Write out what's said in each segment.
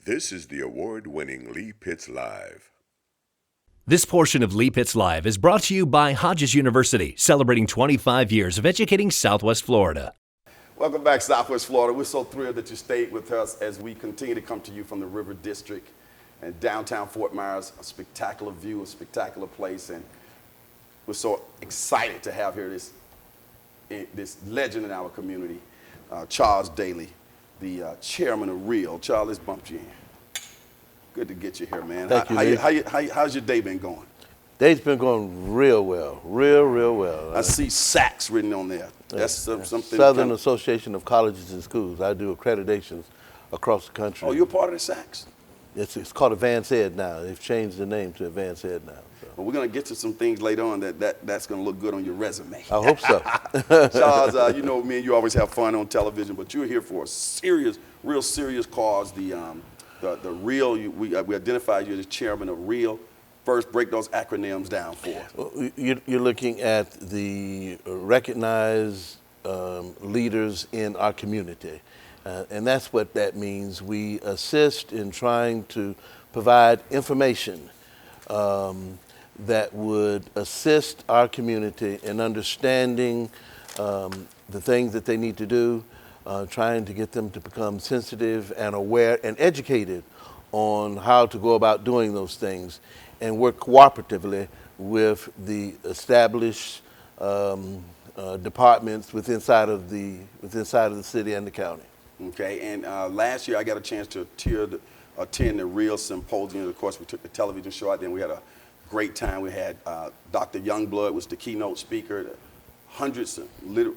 This is the award-winning Lee Pitts Live. This portion of Lee Pitts Live is brought to you by Hodges University, celebrating 25 years of educating Southwest Florida. Welcome back, Southwest Florida. We're so thrilled that you stayed with us as we continue to come to you from the River District and downtown Fort Myers, a spectacular view, a spectacular place, and we're so excited to have here this legend in our community, Charles Dailey, the chairman of REAL. Charles, let's bump you in. Good to get you here, man. Thank you. How's your day been going? Day's been going real well, real well. I see SACS written on there. That's something. Southern Association of Colleges and Schools. I do accreditations across the country. Oh, you're part of the SACS? It's called Advanced Ed now. They've changed the name to Advanced Ed now. So. Well, we're going to get to some things later on that's going to look good on your resume. I hope so. Charles, you know me and you always have fun on television, but you're here for a real serious cause. The REAL, we identify you as chairman of REAL. First, break those acronyms down for us. You're looking at the recognized leaders in our community. And that's what that means. We assist in trying to provide information that would assist our community in understanding the things that they need to do, trying to get them to become sensitive and aware and educated on how to go about doing those things and work cooperatively with the established departments within the city and the county. Okay, and last year I got a chance to attend the REAL Symposium. Of course, we took the television show out there and we had a great time. We had Dr. Youngblood was the keynote speaker. Hundreds,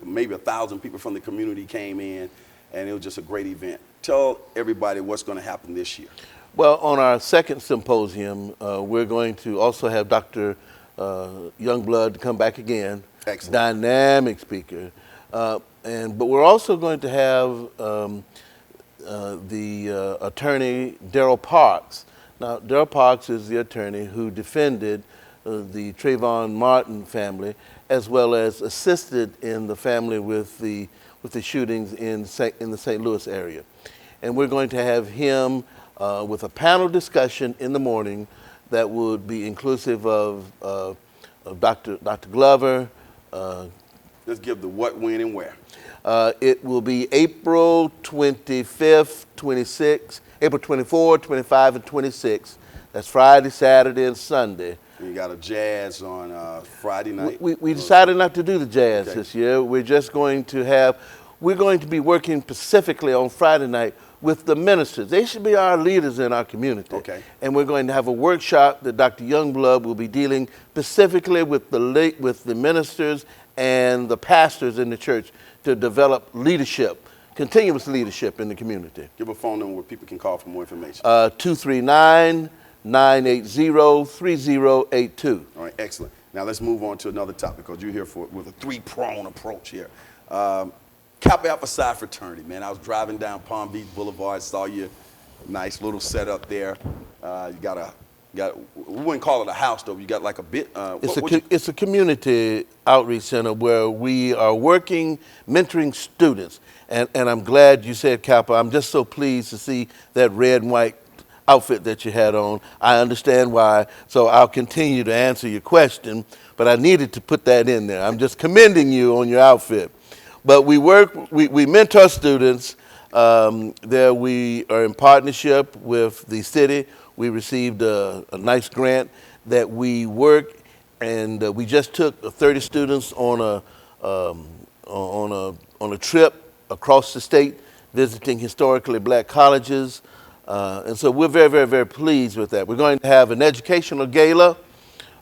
maybe 1,000 people from the community came in, and it was just a great event. Tell everybody what's going to happen this year. Well, on our second symposium, we're going to also have Dr. Youngblood come back again. Excellent. Dynamic speaker. But we're also going to have the attorney Daryl Parks. Now, Daryl Parks is the attorney who defended the Trayvon Martin family, as well as assisted in the family with the shootings in the St. Louis area. And we're going to have him with a panel discussion in the morning that would be inclusive of Dr. Glover. Let's give the what, when, and where. It will be April 25th, 26th, April 24, 25, and 26th. That's Friday, Saturday, and Sunday. And you got a jazz on Friday night. We decided not to do the jazz this year. We're just going to be working specifically on Friday night with the ministers. They should be our leaders in our community. Okay. And we're going to have a workshop that Dr. Youngblood will be dealing specifically with the ministers and the pastors in the church to develop leadership, continuous leadership in the community. Give a phone number where people can call for more information. 239-980-3082. All right, excellent. Now let's move on to another topic because you're here with a three-pronged approach here. Kappa Alpha Psi fraternity, man. I was driving down Palm Beach Boulevard, saw your nice little setup there. You got we wouldn't call it a house though. You got like a bit. It's a community outreach center where we are working, mentoring students. And I'm glad you said Kappa. I'm just so pleased to see that red and white outfit that you had on. I understand why, so I'll continue to answer your question, but I needed to put that in there. I'm just commending you on your outfit. But we mentor students. There we are in partnership with the city. We received a nice grant that we work, and we just took 30 students on a trip across the state, visiting historically black colleges. And so we're very pleased with that. We're going to have an educational gala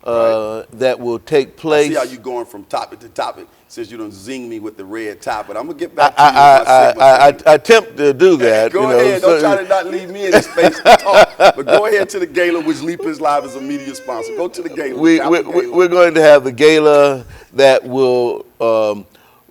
that will take place. I see how you're going from topic to topic since you don't zing me with the red top, but I'm going to get back to you. I attempt to do that. Go ahead. Don't try to not leave me in the space to talk. But go ahead to the gala, which Lee Pitts Live is a media sponsor. Go to the gala. We're going to have the gala that will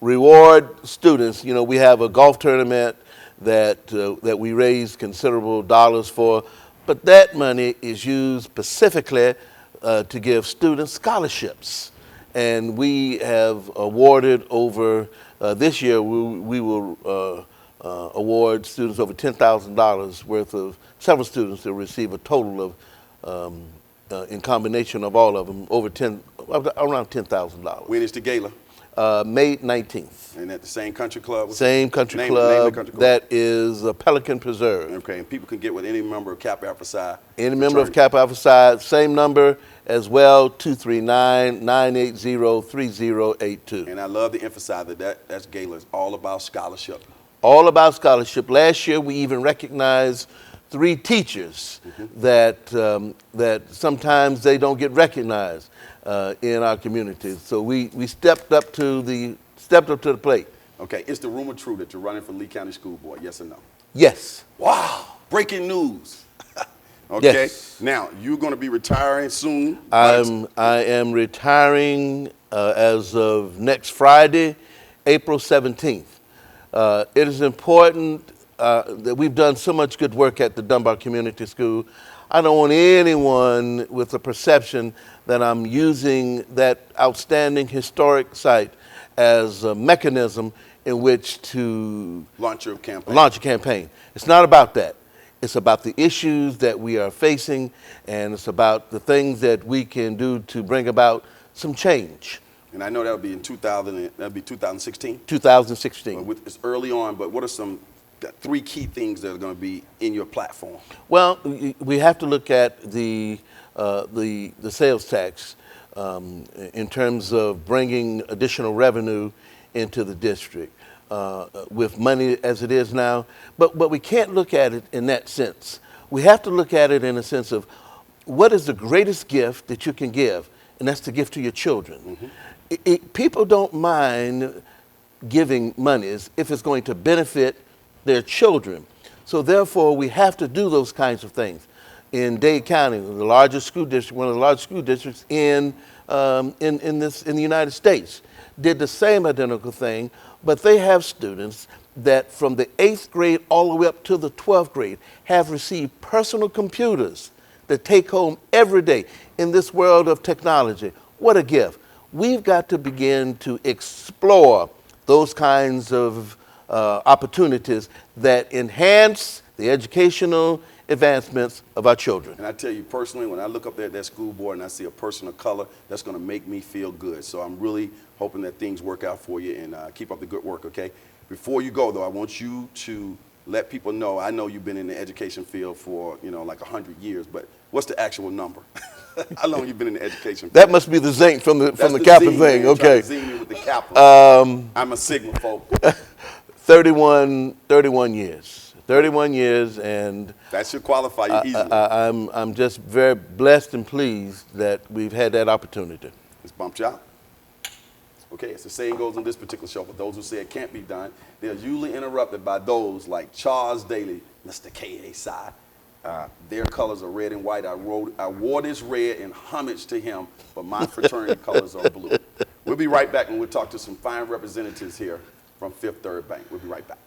reward students. You know, we have a golf tournament that we raise considerable dollars for, but that money is used specifically to give students scholarships. And we have awarded over, this year we will award students over $10,000 worth of, several students will receive a total of, in combination of all of them, around $10,000. When is the gala? May 19th. And at the same country club? Same country Name club, the country club. that is Pelican Preserve. Okay, and people can get with any member of Kappa Alpha Psi. Any member of Kappa Alpha Psi, same number as well, 239-980-3082. And I love to emphasize that's gala is all about scholarship. All about scholarship. Last year, we even recognized 3 teachers that sometimes they don't get recognized in our community. So we stepped up to the plate. Okay, is the rumor true that you're running for Lee County School Board? Yes or no? Yes. Wow, breaking news. Okay, Yes. now you're going to be retiring soon. I am retiring as of next Friday, April 17th. It is important that we've done so much good work at the Dunbar Community School. I don't want anyone with the perception that I'm using that outstanding historic site as a mechanism in which to Launch your campaign. launch a campaign. It's not about that. It's about the issues that we are facing, and it's about the things that we can do to bring about some change. And I know that'll be in 2016. 2016. It's early on, but what are some 3 key things that are going to be in your platform? Well, we have to look at the sales tax in terms of bringing additional revenue into the district with money as it is now. But we can't look at it in that sense. We have to look at it in a sense of what is the greatest gift that you can give, and that's to give to your children. People don't mind giving monies if it's going to benefit their children. So therefore, we have to do those kinds of things. In Dade County, the largest school district, one of the largest school districts in the United States, did the same identical thing, but they have students that from the 8th grade all the way up to the 12th grade have received personal computers that take home every day in this world of technology. What a gift. We've got to begin to explore those kinds of opportunities that enhance the educational advancements of our children. And I tell you personally, when I look up there at that school board and I see a person of color, that's going to make me feel good. So I'm really hoping that things work out for you, and keep up the good work, okay? Before you go, though, I want you to let people know, I know you've been in the education field for, like 100 years, but what's the actual number? How long have you been in the education field? That must be the zinc from the Kappa zing, thing, man, okay. trying to zing me with the Kappa. I'm a Sigma folk. 31 years. 31 years, and That should qualify you easily. I'm just very blessed and pleased that we've had that opportunity. Let's bump you out. Okay, as the saying goes on this particular show, for those who say it can't be done, they're usually interrupted by those like Charles Dailey, Mr. K.A. Side. Their colors are red and white. I wore this red in homage to him, but my fraternity colors are blue. We'll be right back, and we'll talk to some fine representatives here from Fifth Third Bank. We'll be right back.